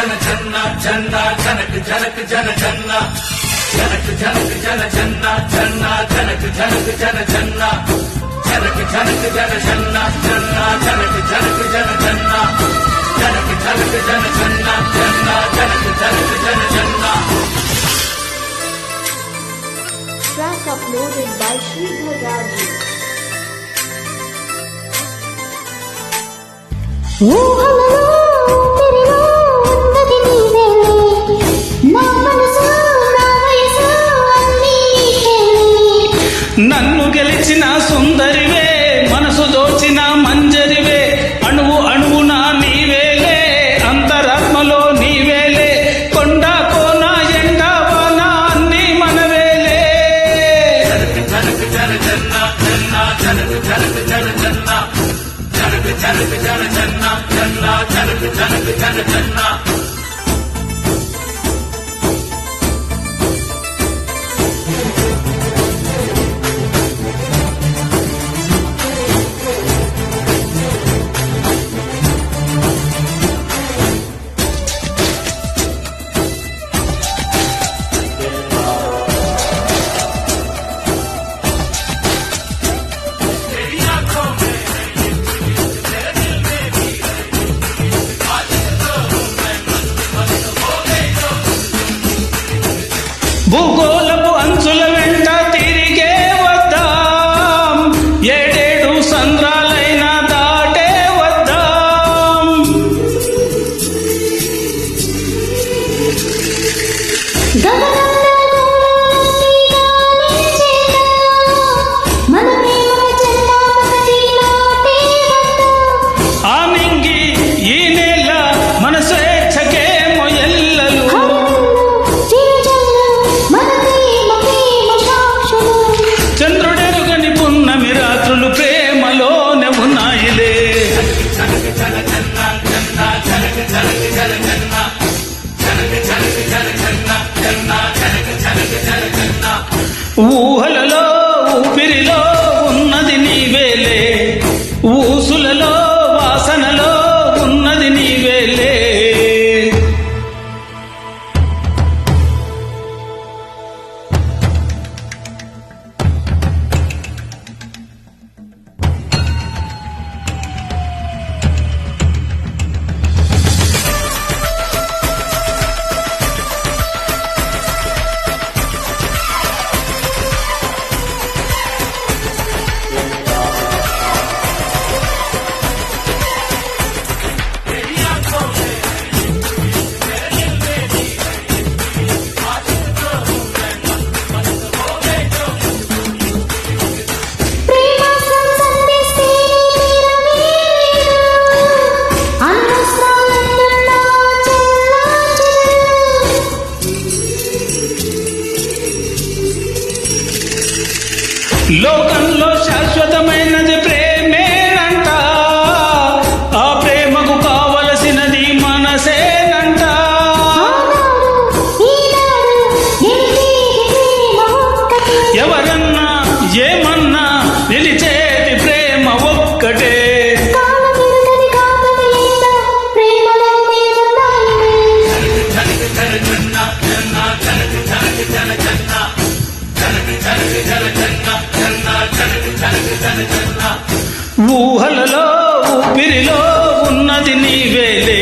జన జన్న జన్న జనక జనక జన జన్న జనక జనక జన జన్న జన్న జనక జనక జన జన్న జనక జనక జన జన్న జన్న జనక జనక జన జన్న జనక జనక జన జన్న జన్న జనక జనక జన జన్న. Track uploaded by Sridhar Raju. నన్ను గెలిచిన సుందరివే మనసు దోచిన మంజరివే అణువు అణువున నీవేలే అంతరాత్మలో నీవేలే కొండ కోన ఎండ వాన అన్ని మనవేలే. జనక జన జన్న జన్న జనక జనక జన జన్న జనక జనక జన జన్న జన్న జనక జనక జన జన్న. భూగోళపు అంచుల వెంట తిరిగే వద్దాం ఏడేడు సంద్రాలైనా దాటే వద్దాం. ఆ మింగి ఈ నేల మన స్వేచ్ఛకే మొయల్లలు చంద్రుడెరుగని పున్నమి రాత్రులు ప్రేమలోనే ఉన్నాయిలే. జనక జన జన్న జన్న జనక జనక జన జన్న జనక జనక జన జన్న జన్న జనక జనక జన జన్న. ఊహలలో ఊపిరిలో ఉన్నది నీవేలే ఊసులలో వాసనలో ఉన్నది నీవేలే. లోకంలో శాశ్వతమైనది ప్రేమేనంట ఆ ప్రేమకు కావలసినది మనసేనంట. ఎవరన్నా ఏమన్నా నిలిచేది ప్రేమ ఒక్కటే. ఊహలలో ఊపిరిలో ఉన్నది నీవేలే